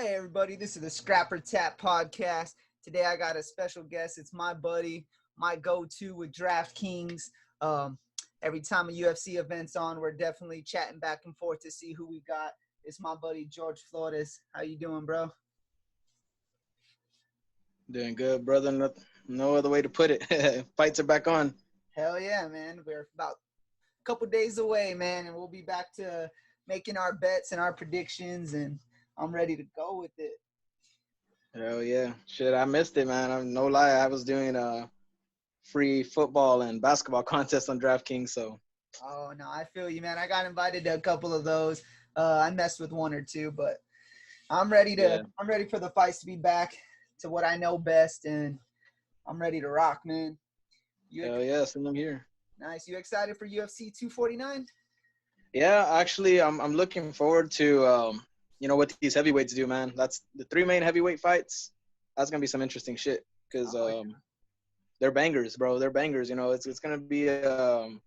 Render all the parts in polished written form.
Hey everybody, this is the Scrapper Tap podcast. Today I got a special guest. It's my buddy, my go-to with DraftKings. Um, every time a UFC event's on, we're definitely chatting back and forth to see who we got. It's my buddy Jorge Flores. How you doing, bro? Doing good, brother. No other way to put it. Fights are back on. Hell yeah, man. We're about a couple days away, man, and we'll be back to making our bets and our predictions, and I'm ready to go with it. Hell yeah. Shit, I missed it, man. I'm no lie. I was doing a free football and basketball contest on DraftKings, so. Oh, no, I feel you, man. I got invited to a couple of those. I messed with one or two, but I'm ready for the fights to be back to what I know best, and I'm ready to rock, man. Hell yeah, send them here. Nice. You excited for UFC 249? Yeah, actually, I'm looking forward to what these heavyweights do, man. That's the three main heavyweight fights. That's gonna be some interesting shit because they're bangers, bro. They're bangers. It's gonna be in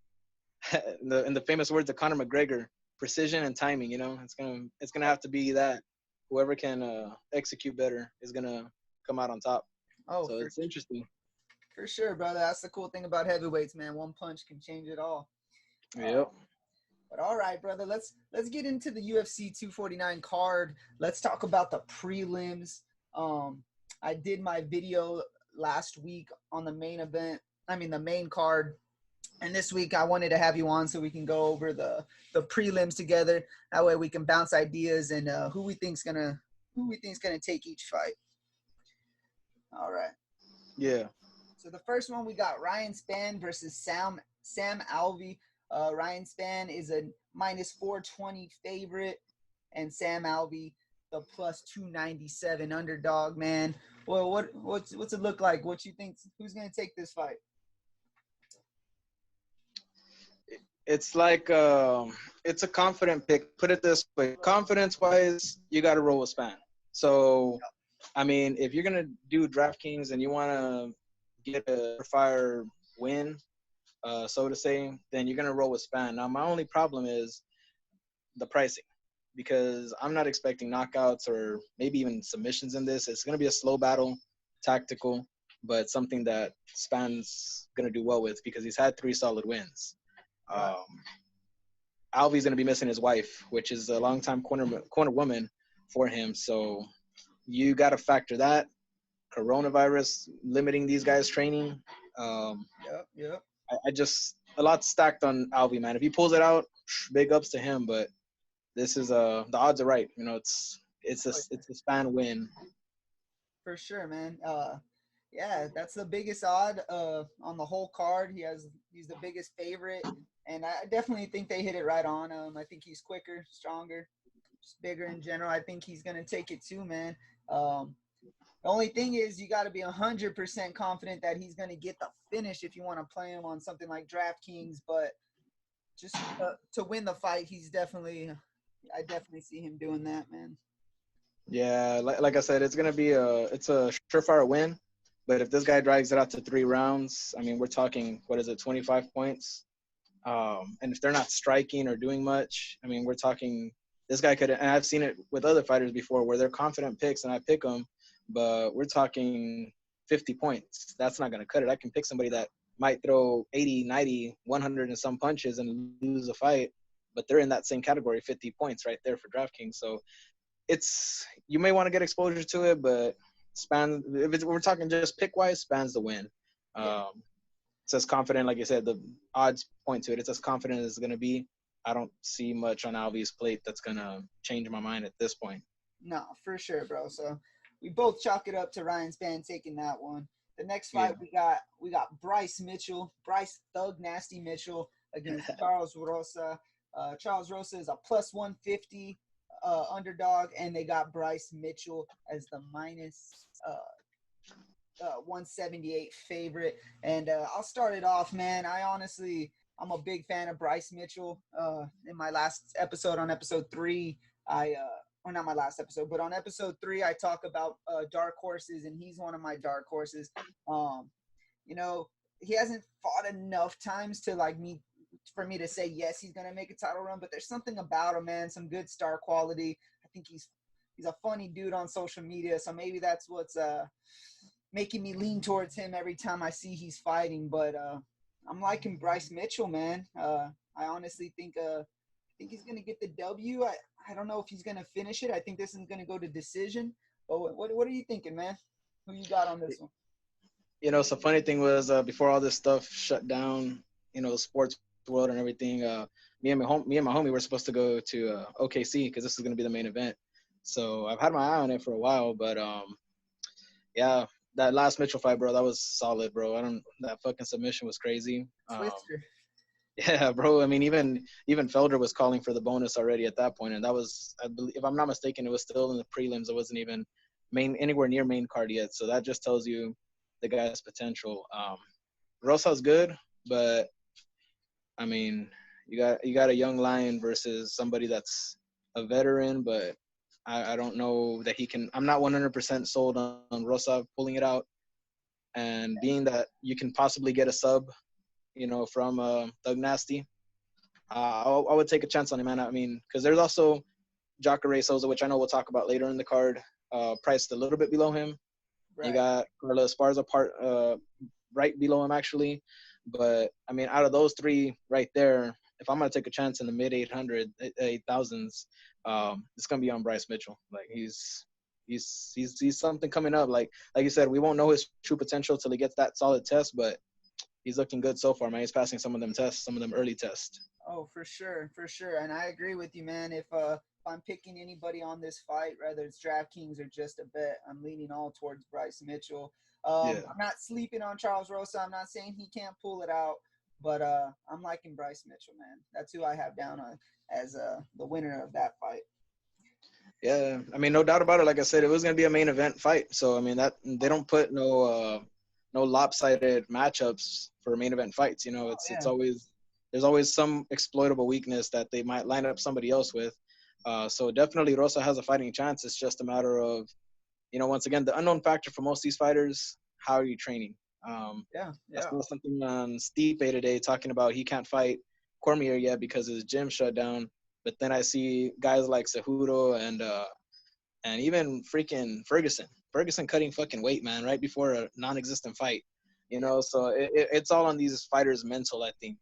the famous words of Conor McGregor, precision and timing. It's gonna have to be that. Whoever can execute better is gonna come out on top. Oh, so it's interesting. For sure, brother. That's the cool thing about heavyweights, man. One punch can change it all. Yep. But all right, brother. Let's get into the UFC 249 card. Let's talk about the prelims. I did my video last week on the main event. The main card. And this week I wanted to have you on so we can go over the prelims together. That way we can bounce ideas and who we think's gonna take each fight. All right. Yeah. So the first one we got Ryan Spann versus Sam Alvey. Ryan Spann is a minus 420 favorite, and Sam Alvey the plus 297 underdog. Man, well, what's it look like? What you think? Who's gonna take this fight? It's like it's a confident pick. Put it this way: confidence-wise, you got to roll with Spann. So, if you're gonna do DraftKings and you want to get a fire win, so to say, then you're gonna roll with Spann. Now, my only problem is the pricing, because I'm not expecting knockouts or maybe even submissions in this. It's gonna be a slow battle, tactical, but something that Spann's gonna do well with because he's had 3 solid wins. Alvey's gonna be missing his wife, which is a longtime corner woman for him. So you got to factor that. Coronavirus limiting these guys' training. Yep. I just a lot stacked on Alvey, man. If he pulls it out, big ups to him. But this is the odds are right. It's a Spann win. For sure, man. Yeah, that's the biggest odd on the whole card. He's the biggest favorite, and I definitely think they hit it right on. I think he's quicker, stronger, just bigger in general. I think he's gonna take it too, man. The only thing is you got to be 100% confident that he's gonna get the finish if you want to play him on something like DraftKings. But just to win the fight, I definitely see him doing that, man. Yeah, like I said, it's a surefire win. But if this guy drags it out to 3 rounds, we're talking, 25 points? And if they're not striking or doing much, we're talking this guy could, and I've seen it with other fighters before where they're confident picks and I pick them, but we're talking 50 points. That's not going to cut it. I can pick somebody that might throw 80, 90, 100 and some punches and lose a fight, but they're in that same category, 50 points right there for DraftKings. So you may want to get exposure to it, but Spann, we're talking just pick wise, Spann's the win. It's as confident, like you said, the odds point to it. It's as confident as it's going to be. I don't see much on Alvey's plate that's going to change my mind at this point. No, for sure, bro. So we both chalk it up to Ryan Spann taking that one. The next fight we got Bryce Thug Nasty Mitchell against Charles Rosa. Charles Rosa is a plus 150 underdog, and they got Bryce Mitchell as the minus 178 favorite. And I'll start it off, man. I'm a big fan of Bryce Mitchell. In my last episode, on episode 3, or not my last episode, but on episode 3, I talk about dark horses, and he's one of my dark horses. He hasn't fought enough times for me to say yes, he's gonna make a title run, but there's something about him, man. Some good star quality. I think he's he's a funny dude on social media. So maybe that's what's making me lean towards him every time I see he's fighting. But I'm liking Bryce Mitchell, man. I honestly think he's gonna get the W. I don't know if he's gonna finish it. I think this is gonna go to decision. But what are you thinking, man? Who you got on this one? You know, so funny thing was before all this stuff shut down, you know, sports world and everything. Me and my homie were supposed to go to OKC because this is gonna be the main event. So I've had my eye on it for a while, but yeah, that last Mitchell fight, bro, that was solid, bro. I don't that fucking submission was crazy. Twister. Yeah, bro. I mean, even Felder was calling for the bonus already at that point, and that was, I believe, if I'm not mistaken, it was still in the prelims. It wasn't even main anywhere near main card yet. So that just tells you the guy's potential. Rosa's good, but I mean, you got a young lion versus somebody that's a veteran, but I don't know that he can. I'm not 100% sold on Rosa pulling it out, and being that you can possibly get a sub, you know, from Thug Nasty. I would take a chance on him, man. I mean, because there's also Jacare Souza, which I know we'll talk about later in the card, priced a little bit below him. You Right. got Carla Esparza right below him, actually. But, I mean, out of those three right there, if I'm going to take a chance in the mid 800s, it's going to be on Bryce Mitchell. Like, he's something coming up. Like you said, we won't know his true potential till he gets that solid test, but he's looking good so far, man. He's passing some of them tests, some of them early tests. Oh, for sure, for sure. And I agree with you, man. If I'm picking anybody on this fight, whether it's DraftKings or just a bet, I'm leaning all towards Bryce Mitchell. Yeah. I'm not sleeping on Charles Rosa. I'm not saying he can't pull it out, but I'm liking Bryce Mitchell, man. That's who I have down on as the winner of that fight. Yeah, I mean, no doubt about it. Like I said, it was gonna be a main event fight. So I mean, that they don't put no lopsided matchups for main event fights. You know, Oh it's yeah, always there's always some exploitable weakness that they might line up somebody else with. So definitely Rosa has a fighting chance. It's just a matter of, you know, once again, the unknown factor for most of these fighters. How are you training? yeah, I yeah. saw something on Stipe today talking about he can't fight Cormier yet because his gym shut down. But then I see guys like Cejudo and even freaking Ferguson. Ferguson cutting fucking weight, man, right before a non-existent fight. You Yeah. know, so it's all on these fighters' mental, I think.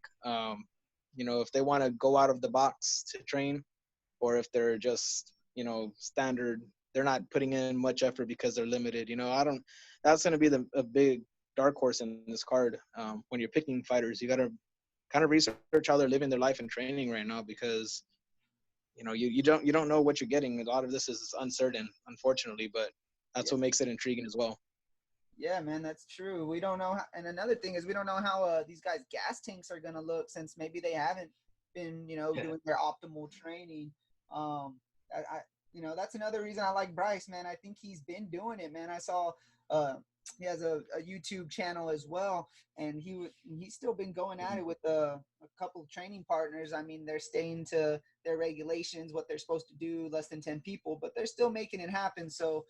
You know, if they want to go out of the box to train, or if they're just, you know, standard, they're not putting in much effort because they're limited. You know, I don't. That's going to be a big dark horse in this card. When you're picking fighters, you got to kind of research how they're living their life in training right now because you know you don't know what you're getting. A lot of this is uncertain, unfortunately, but that's Yeah. what makes it intriguing as well. Yeah, man, that's true. We don't know, and another thing is we don't know how these guys' gas tanks are gonna look since maybe they haven't been, Yeah, doing their optimal training. Um, I that's another reason I like Bryce, man. I think he's been doing it, man. I saw uh, he has a YouTube channel as well, and he's still been going at it with a couple of training partners. I mean, they're staying to their regulations, what they're supposed to do, less than 10 people, but they're still making it happen. So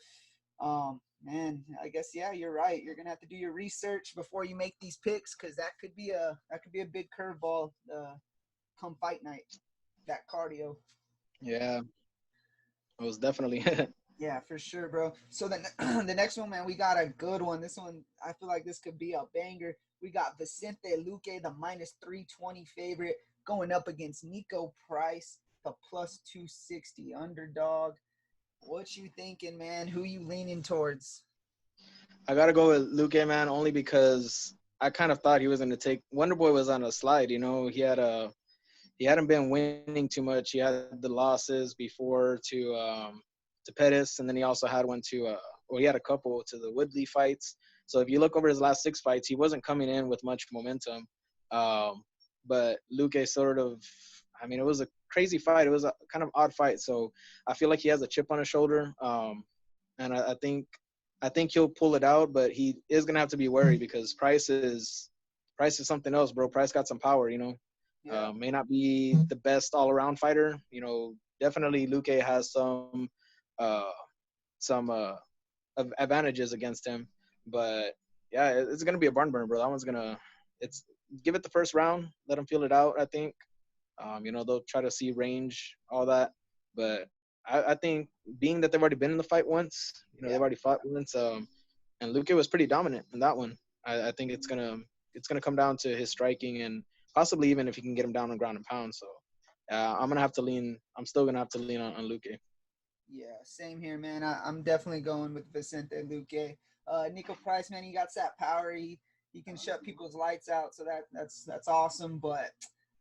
man, I guess yeah, you're right. You're gonna have to do your research before you make these picks because that could be a big curveball come fight night. That cardio. yeah, it was definitely. Yeah, for sure, bro. So then the next one, man, we got a good one. This one, I feel like this could be a banger. We got Vicente Luque, the minus 320 favorite, going up against Nico Price, the plus 260 underdog. What you thinking, man? Who you leaning towards? I gotta go with Luke, man, only because I kind of thought he was gonna take. Wonder Boy was on a slide. You know, he hadn't been winning too much. He had the losses before to Pettis, and then he also had one to well, he had a couple to the Woodley fights. So if you look over his last six fights, he wasn't coming in with much momentum. Um, but Luque sort of, I mean, it was a crazy fight. It was a kind of odd fight. So I feel like he has a chip on his shoulder, and I think he'll pull it out. But he is gonna have to be wary because Price is something else, bro. Price got some power, you know. Yeah, May not be the best all around fighter. You know, definitely Luque has uh, some advantages against him. But yeah, it's gonna be a barn burner, bro. That one's gonna it's give it the first round, let him feel it out. I think. You know, they'll try to see range, all that. But I think being that they've already been in the fight once, they've Yeah. already fought once, and Luque was pretty dominant in that one. I think it's gonna come down to his striking and possibly even if he can get him down on ground and pound. So I'm gonna have to lean. I'm still gonna have to lean on Luque. Yeah, same here, man. I'm definitely going with Vicente Luque. Nico Price, man, he got that power. He can shut people's lights out, so that's awesome. But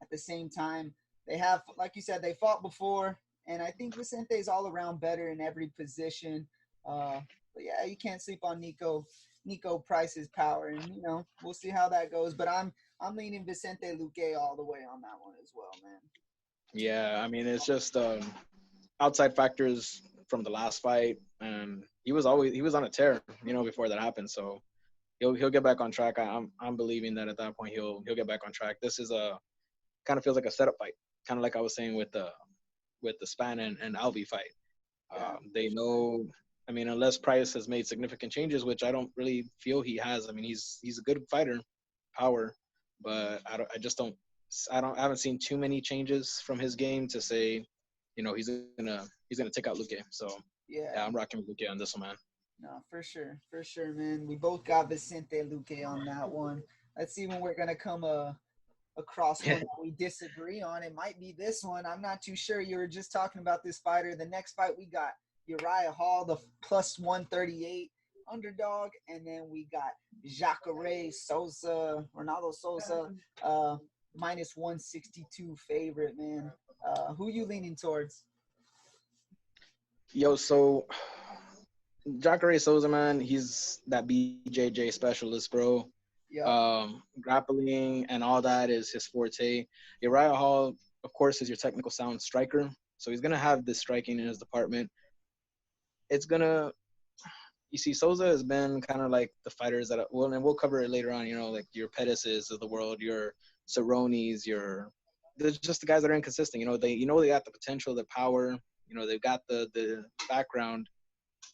at the same time, they have, like you said, they fought before, and I think Vicente's all around better in every position. But yeah, you can't sleep on Nico Price's power, and we'll see how that goes. But I'm leaning Vicente Luque all the way on that one as well, man. Yeah, I mean it's just outside factors from the last fight, and he was on a tear, before that happened. So he'll get back on track. I'm believing that at that point he'll get back on track. This is a kind of feels like a setup fight, kind of like I was saying with the Span and Alvi fight. Yeah, for They sure. know. I mean, unless Price has made significant changes, which I don't really feel he has. I mean, he's a good fighter, power, but I just don't. I haven't seen too many changes from his game to say, he's gonna take out Luque. So yeah, I'm Yeah. rocking with Luque on this one, man. No, for sure, man. We both got Vicente Luque on that one. Let's see when we're gonna come across one that we disagree on. It might be this one. I'm not too sure. You were just talking about this fighter. The next fight we got Uriah Hall, the plus 138 underdog, and then we got Jacare Souza, Ronaldo Souza, uh, minus 162 favorite, man. Who you leaning towards? Yo, so Jacare Souza, man, he's that BJJ specialist, bro. Yep. Grappling and all that is his forte. Uriah Hall, of course, is your technical sound striker, so he's gonna have this striking in his department. It's gonna, you see, Souza has been kind of like the fighters that, well, and we'll cover it later on. Like your Pettises of the world, your Cerrones, there's just the guys that are inconsistent. They got the potential, the power. They've got the background.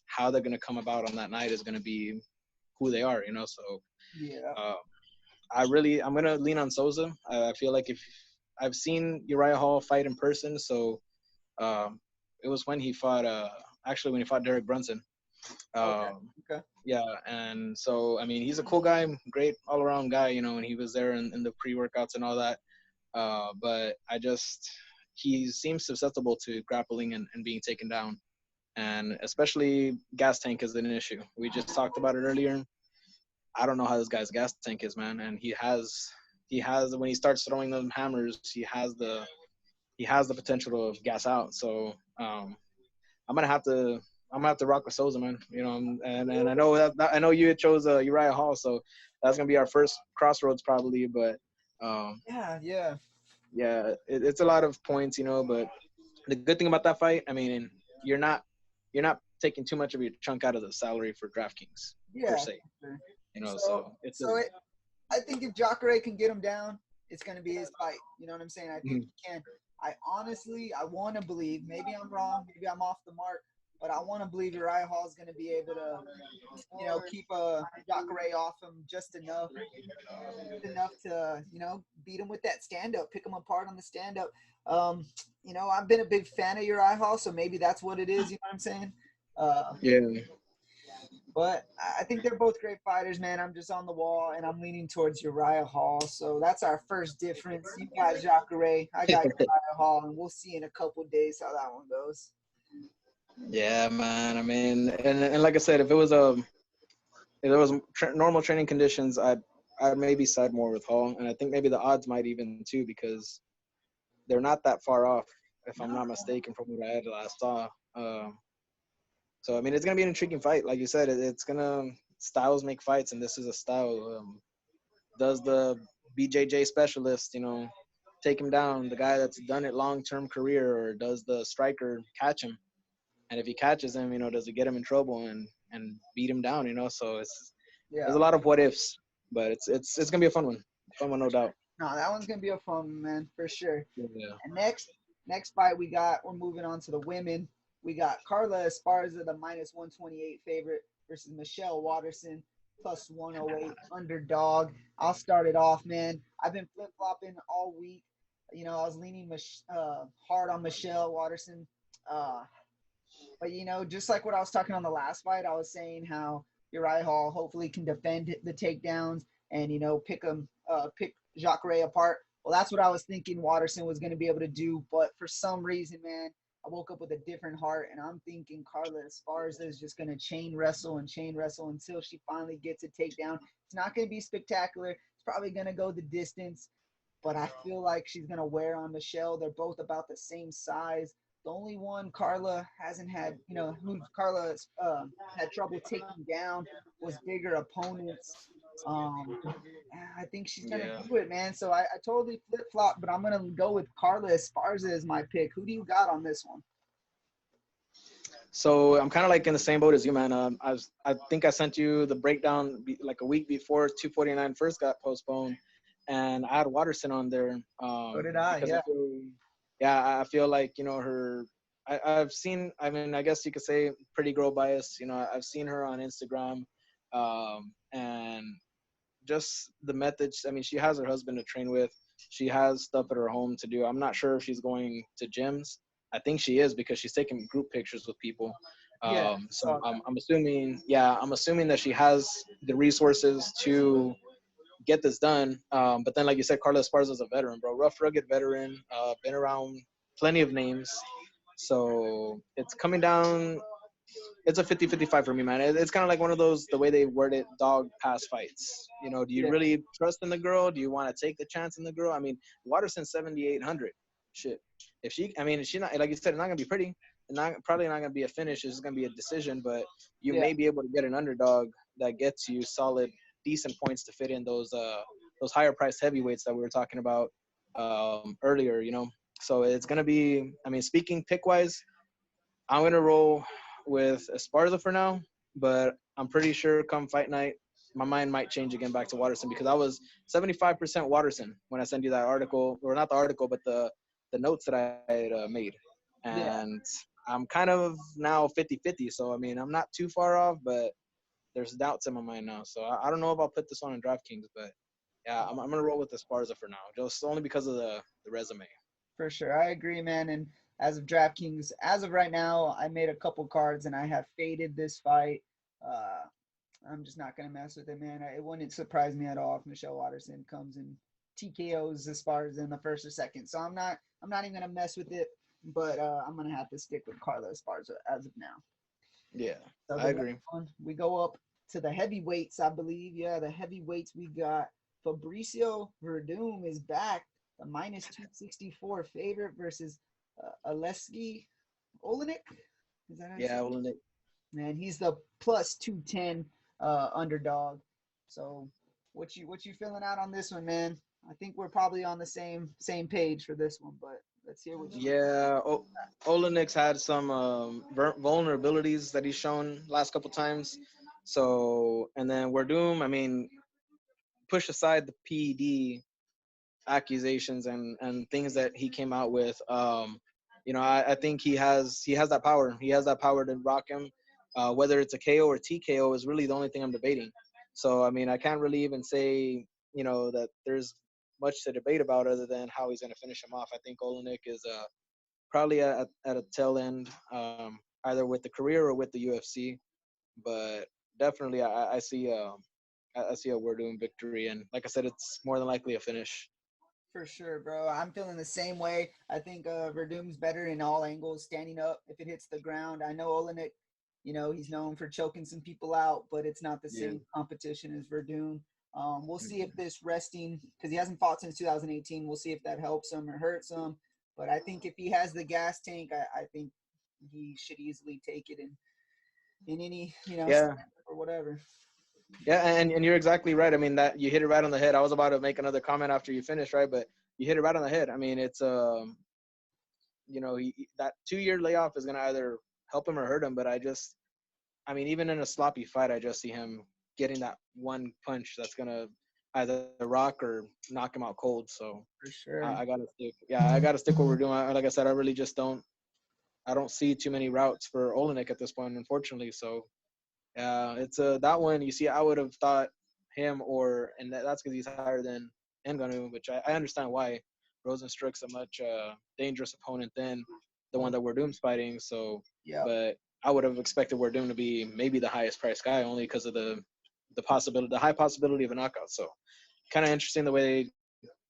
How they're gonna come about on that night is gonna be who they are. So Yeah. uh, I'm gonna lean on Souza. I feel like if I've seen Uriah Hall fight in person, so um, it was when he fought actually when he fought Derek Brunson. Okay. Um, Okay. yeah, and so I mean he's a cool guy, great all around guy, and he was there in the pre workouts and all that. But he seems susceptible to grappling and being taken down, and especially gas tank is an issue. We just talked about it earlier. I don't know how this guy's gas tank is, man, and he has when he starts throwing them hammers, he has the potential to gas out. So I'm gonna have to I'm gonna have to rock with Souza, man. And I know I know you chose Uriah Hall, so that's gonna be our first crossroads probably. But um, Yeah. Yeah. yeah, it's a lot of points, But the good thing about that fight, I mean, you're not taking too much of your chunk out of the salary for DraftKings per Yeah. se, For sure. So So it's so it I think if Jacare can get him down, it's going to be his fight. You know what I'm saying? I think Mhm. he can. I want to believe. Maybe I'm wrong. Maybe I'm off the mark. But I want to believe Uriah Hall is going to be able to, keep Jacare off him just enough to, beat him with that stand up, pick him apart on the stand up. Um, I've been a big fan of Uriah Hall, so maybe that's what it is. You know what I'm saying? Uh, Yeah. but I think they're both great fighters, man. I'm just on the wall, and I'm leaning towards Uriah Hall. So that's our first difference. You got Jacare, I got Uriah Hall, and we'll see in a couple days how that one goes. Yeah, man. I mean, and like I said, if there was normal training conditions, I'd maybe side more with Hall, and I think maybe the odds might even too because they're not that far off, if I'm not No, mistaken, from what I had last saw. So I mean, it's gonna be an intriguing fight. Like you said, it's gonna styles make fights, and this is a style. Does the BJJ specialist, take him down, the guy that's done it long term career, or does the striker catch him? And if he catches him, does he get him in trouble and beat him down? So there's yeah, a lot of what ifs, but it's gonna be a fun one, no doubt. no, that one's gonna be a fun one, man, for sure. Yeah. And next fight we're moving on to the women. We got Carla Esparza, the minus 128 favorite, versus Michelle Watterson, plus 108 underdog. I'll start it off, man. I've been flip flopping all week. I was leaning hard on Michelle Watterson. Uh, But just like what I was talking on the last fight, I was saying how Uriah Hall hopefully can defend the takedowns and pick Jacare apart. Well, that's what I was thinking Watterson was going to be able to do, but for some reason, man, I woke up with a different heart, and I'm thinking Carla Esparza is just going to chain wrestle until she finally gets a takedown. It's not going to be spectacular. It's probably going to go the distance, but I feel like she's going to wear on Michelle. They're both about the same size. The only one Carla hasn't had, who Carla had trouble taking down was bigger opponents. Um, I think she's gonna Yeah. do it, man. So I totally flip flop, but I'm gonna go with Carla Esparza as my pick. Who do you got on this one? So I'm kind of like in the same boat as you, man. I think I sent you the breakdown like a week before 249 first got postponed, and I had Watterson on there So did I. because I Yeah, feel, yeah, I feel like her. I've seen. I mean, I guess you could say pretty girl bias. I've seen her on Instagram, and just the methods. I mean, she has her husband to train with. She has stuff at her home to do. I'm not sure if she's going to gyms. I think she is because she's taking group pictures with people. yeah. So Saw that. I'm assuming, yeah, I'm assuming that she has the resources to get this done. But then, like you said, Carlos Esparza is a veteran, bro, rough, rugged veteran, been around plenty of names. So it's coming down, it's a 50-55 for me, man. It's kind of like one of those, the way they word it, dog pass fights. Do you Yeah, really trust in the girl? Do you want to take the chance in the girl? I mean, Waterson's 7,800. Shit. If she, I mean, if she not, like you said, it's not gonna be pretty. And probably not gonna be a finish. It's gonna be a decision, but you yeah, may be able to get an underdog that gets you solid, decent points to fit in those higher priced heavyweights that we were talking about earlier. So it's gonna be. I mean, speaking pick wise, I'm gonna roll with Esparza for now, but I'm pretty sure come fight night, my mind might change again back to Watterson because I was 75% Watterson when I sent you that article, or not the article, but the notes that I had made, yeah. and I'm kind of now 50-50. So I mean, I'm not too far off, but there's doubts in my mind now. So I don't know if I'll put this on in DraftKings, but yeah, I'm gonna roll with Esparza for now, just only because of the resume. For sure. I agree, man. And as of DraftKings, as of right now, I made a couple cards and I have faded this fight. Uh, I'm just not gonna mess with it, man. It wouldn't surprise me at all if Michelle Watterson comes and TKOs as far as in the first or second. So I'm not even gonna mess with it. But I'm gonna have to stick with Carla Esparza as of now. Yeah, So I the next agree. one, we go up to the heavyweights, I believe. Yeah, the heavyweights we got Fabricio Verdum is back, the minus 264 favorite versus Aleski Olenek. Is that how you say Yeah, it? well, Man, he's the plus 210 underdog. So what you feeling out on this one, man? I think we're probably on the same page for this one, but let's hear what you. yeah, Olenik's had some vulnerabilities that he's shown last couple times. So, and then Werdum, I mean, push aside the PED accusations and things that he came out with. I think he has that power. He has that power to rock him. Whether it's a KO or TKO is really the only thing I'm debating. So, I mean, I can't really even say that there's much to debate about other than how he's going to finish him off. I think Olenek is probably at a tail end, either with the career or with the UFC. But definitely, I see a we're doing victory, and like I said, it's more than likely a finish. For sure, bro. I'm feeling the same way. I think Verdum's better in all angles, standing up if it hits the ground. I know Olenek, he's known for choking some people out, but it's not the Yeah. same competition as Verdum. We'll see if this resting, because he hasn't fought since 2018, we'll see if that helps him or hurts him. But I think if he has the gas tank, I think he should easily take it in any, Yeah, or whatever. yeah, and you're exactly right. I mean, that you hit it right on the head. I was about to make another comment after you finished, right? But you hit it right on the head. I mean, it's that 2 year layoff is gonna either help him or hurt him. But I mean, even in a sloppy fight, I just see him getting that one punch that's gonna either rock or knock him out cold. So For I sure. gotta stick. Yeah, I gotta stick what we're doing. Like I said, I really just don't. I don't see too many routes for Olenek at this point, unfortunately. So it's that one. You see, I would have thought him and that's because he's higher than Ngannou, which I understand why. Rosenstruck's a much dangerous opponent than the one that we're Doom's fighting. So, Yeah. but I would have expected Werdum to be maybe the highest priced guy only because of the high possibility of a knockout. So kind of interesting the way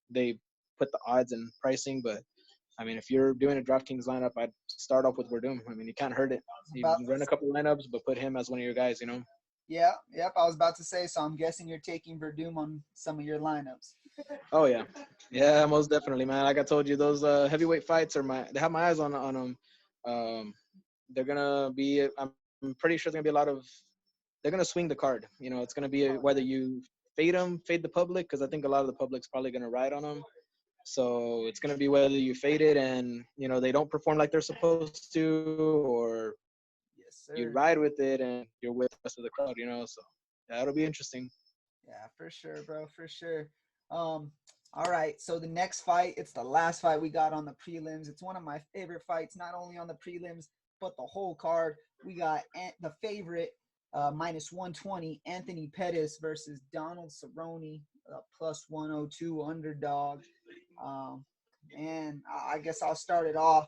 they put the odds and pricing. But I mean, if you're doing a DraftKings lineup, I'd start off with Werdum. I mean, you can't hurt it. I was You about to run a couple lineups, but put him as one of your guys. You know. yeah, yep. I was about to say. So I'm guessing you're taking Verdum on some of your lineups. Oh yeah, Yeah, yeah, most definitely, man. Like I told you, those heavyweight fights are my. They have my eyes on them. Um, they're gonna be. I'm pretty sure there's gonna be a lot of. They're gonna swing the card. You know, it's gonna be whether okay. you fade the public, because I think a lot of the public's probably gonna ride on them. So it's gonna be whether you fade it and they don't perform like they're supposed to, or Yes, you ride sir. with it and you're with the rest of the crowd. So that'll be interesting. Yeah, for sure, bro, for sure. Um, all right. So the next fight, it's the last fight we got on the prelims. It's one of my favorite fights, not only on the prelims but the whole card. We got the favorite minus 120 Anthony Pettis versus Donald Cerrone, plus 102 underdog. Um, and I guess I'll start it off.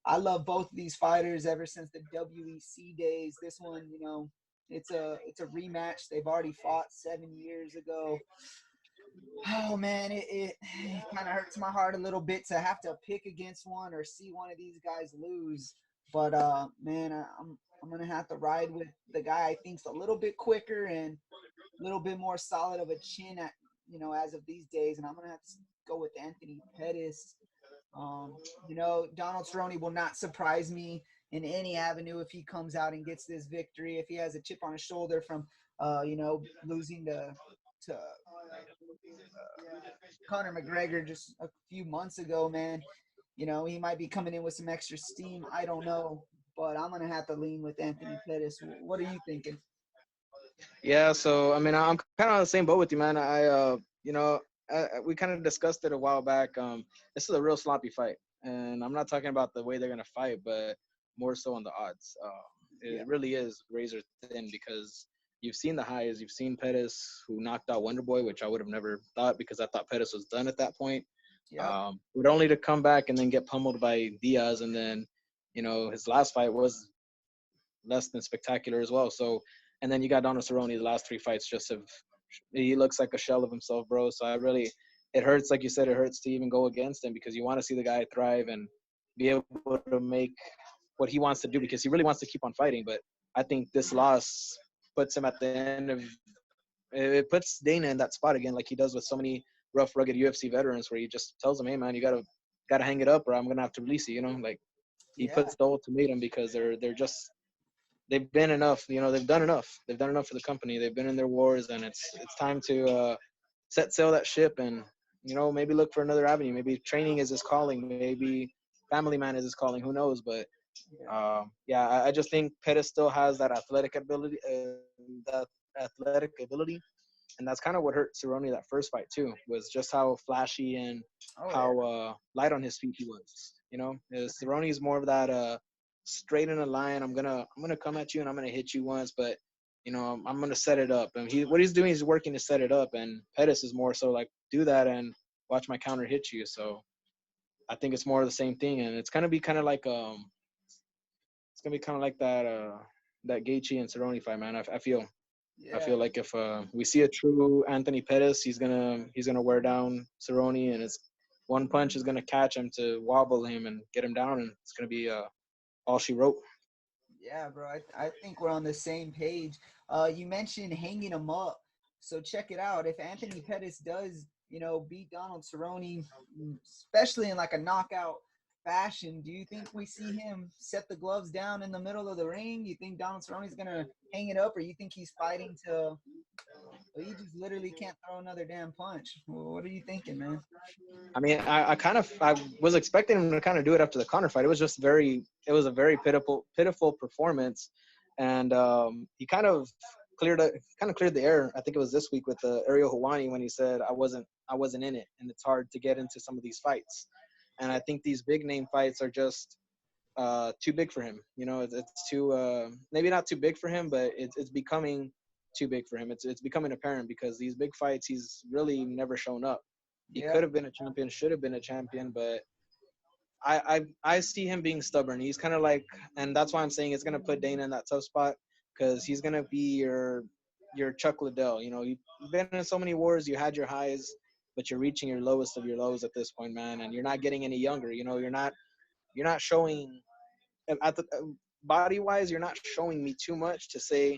I love both of these fighters ever since the WEC days. This one, it's a rematch. They've already fought 7 years ago. Oh man, it kind of hurts my heart a little bit to have to pick against one or see one of these guys lose. But man, I'm gonna have to ride with the guy I think's a little bit quicker and a little bit more solid of a chin at as of these days, and I'm gonna have to go with Anthony Pettis. Um, Donald Cerrone will not surprise me in any avenue if he comes out and gets this victory. If he has a chip on his shoulder from, losing to Conor McGregor just a few months ago, man, he might be coming in with some extra steam. I don't know, but I'm gonna have to lean with Anthony Pettis. What are you thinking? Yeah, so I mean, I'm kind of on the same boat with you, man. We kind of discussed it a while back. This is a real sloppy fight, and I'm not talking about the way they're gonna fight, but more so on the odds. Yeah, It really is razor thin because you've seen the highs. You've seen Pettis, who knocked out Wonder Boy, which I would have never thought because I thought Pettis was done at that point. yep, But only to come back and then get pummeled by Diaz, and then his last fight was less than spectacular as well. So, and then you got Donald Cerrone. The last three fights just have he looks like a shell of himself, bro. So it hurts, like you said, it hurts to even go against him because you want to see the guy thrive and be able to make what he wants to do because he really wants to keep on fighting. But I think this loss puts him at the end of it puts Dana in that spot again, like he does with so many rough, rugged UFC veterans, where he just tells them, "Hey, man, you gotta hang it up, or I'm gonna have to release you." Like he yeah, puts the ultimatum because they're just they've been enough. They've done enough. They've done enough for the company. They've been in their wars, and it's time to set sail that ship and maybe look for another avenue. Maybe training is his calling. Maybe family man is his calling. Who knows? But yeah, yeah, I just think Pettis still has that athletic ability, and that's kind of what hurt Cerrone that first fight too. Was just how flashy and oh how yeah, light on his feet he was. Cerrone is more of that straight in a line. I'm gonna come at you and I'm gonna hit you once, but I'm gonna set it up. And what he's doing is working to set it up. And Pettis is more so like do that and watch my counter hit you. So I think it's more of the same thing, and it's gonna be kind of like that Gaethje and Cerrone fight, man. I feel yeah. like if we see a true Anthony Pettis, he's gonna wear down Cerrone, and it's one punch is gonna catch him to wobble him and get him down, and it's gonna be all she wrote. Yeah, bro. I think we're on the same page. You mentioned hanging him up. So check it out. If Anthony Pettis does, beat Donald Cerrone, especially in like a knockout fashion, do you think we see him set the gloves down in the middle of the ring? You think Donald Cerrone's gonna hang it up, or you think he's fighting till he just literally can't throw another damn punch? What are you thinking, man? I mean, I was expecting him to kind of do it after the Connor fight. It was a very pitiful performance, and he kind of cleared the air. I think it was this week with Ariel Hawani when he said I wasn't in it, and it's hard to get into some of these fights. And I think these big name fights are just too big for him. It's too maybe not too big for him, but it's becoming too big for him. It's becoming apparent because these big fights, he's really never shown up. He could Yep. have been a champion, should have been a champion, but I see him being stubborn. He's kind of like, and that's why I'm saying it's gonna put Dana in that tough spot because he's gonna be your Chuck Liddell. You've been in so many wars, you had your highs, but you're reaching your lowest of your lows at this point, man, and you're not getting any younger. You're not showing at the body wise, you're not showing me too much to say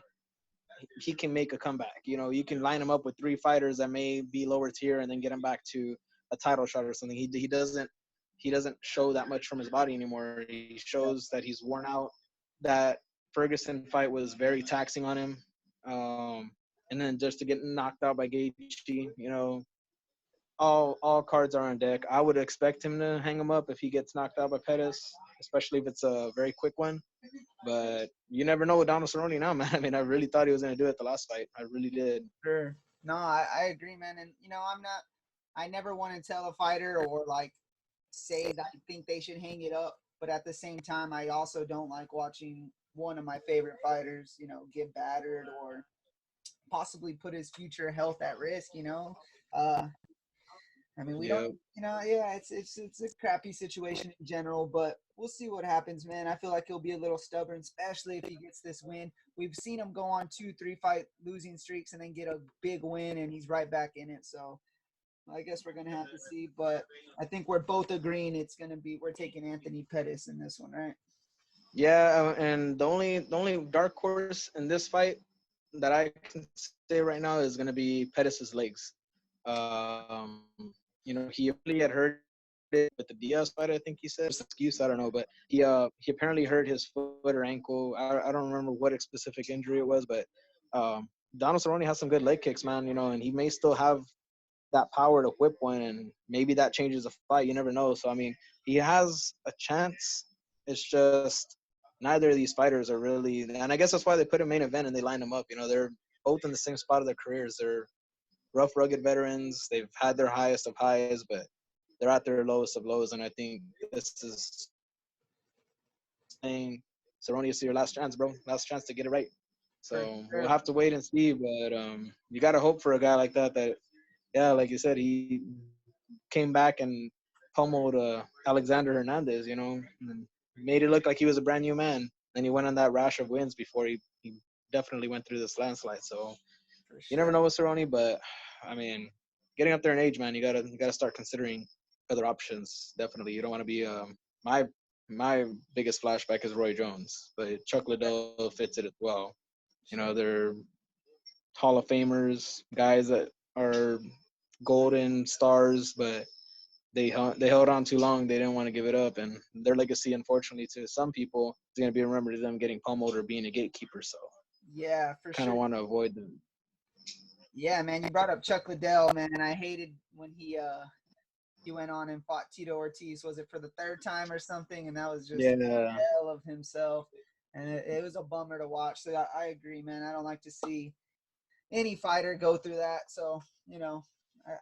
he can make a comeback. You can line him up with three fighters that may be lower tier and then get him back to a title shot or something. He doesn't show that much from his body anymore. He shows that he's worn out. That Ferguson fight was very taxing on him. And then just to get knocked out by Gaethje, all cards are on deck. I would expect him to hang him up if he gets knocked out by Pettis, especially if it's a very quick one. But you never know with Donald Cerrone now, man. I mean, I really thought he was going to do it the last fight. I really did. Sure. No, I agree, man. And I never want to tell a fighter or like say that I think they should hang it up, but at the same time, I also don't like watching one of my favorite fighters, get battered or possibly put his future health at risk. Uh, I mean, we don't, Yeah. yeah, it's a crappy situation in general, but we'll see what happens, man. I feel like he'll be a little stubborn, especially if he gets this win. We've seen him go on 2, 3 fight losing streaks and then get a big win, and he's right back in it. So I guess we're gonna have to see, but I think we're both agreeing we're taking Anthony Pettis in this one, right? Yeah, and the only dark horse in this fight that I can say right now is going to be Pettis's legs. He apparently had hurt it with the Diaz fight. I think he said it's an excuse. I don't know, but he apparently hurt his foot or ankle. I don't remember what specific injury it was, but Donald Cerrone has some good leg kicks, man. And he may still have that power to whip one, and maybe that changes the fight. You never know. So I mean, he has a chance. It's just neither of these fighters are really, and I guess that's why they put him main event and they lined him up. They're both in the same spot of their careers. They're rough, rugged veterans. They've had their highest of highs, but they're at their lowest of lows. And I think this is saying, Cerrone, it's your last chance, bro. Last chance to get it right. For So we'll sure. have to wait and see. But you got to hope for a guy like that. Yeah, like you said, he came back and pummeled Alexander Hernandez. And made it look like he was a brand new man. Then he went on that rash of wins before he definitely went through this landslide. So For you never sure. know with Cerrone, but I mean, getting up there in age, man, you gotta start considering other options. Definitely, you don't want to be my my biggest flashback is Roy Jones, but Chuck Liddell fits it as well. Sure. They're Hall of Famers, guys that are golden stars, but they held on too long. They didn't want to give it up, and their legacy, unfortunately, to some people, is going to be remembered as them getting pummeled or being a gatekeeper. So, Yeah, for kind sure. of want to avoid them. Yeah, man, you brought up Chuck Liddell, man. I hated when he went on and fought Tito Ortiz. Was it for the third time or something? And that was just Yeah, hell of himself. And it was a bummer to watch. So I agree, man. I don't like to see any fighter go through that. So, I, yeah.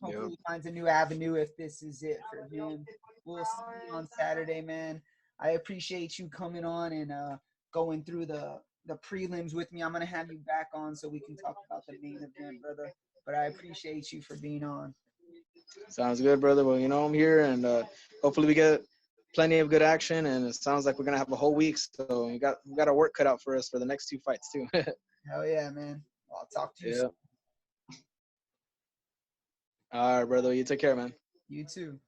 hopefully he finds a new avenue if this is it for him. We'll see on Saturday, man. I appreciate you coming on and going through the prelims with me. I'm gonna have you back on so we can talk about the main event, brother. But I appreciate you for being on. Sounds good, brother. Well, I'm here, and hopefully we get plenty of good action. And it sounds like we're gonna have a whole week, so we got our work cut out for us for the next two fights too. Hell yeah, man. Well, I'll talk to you Yeah. soon. All right, brother. You take care, man. You too.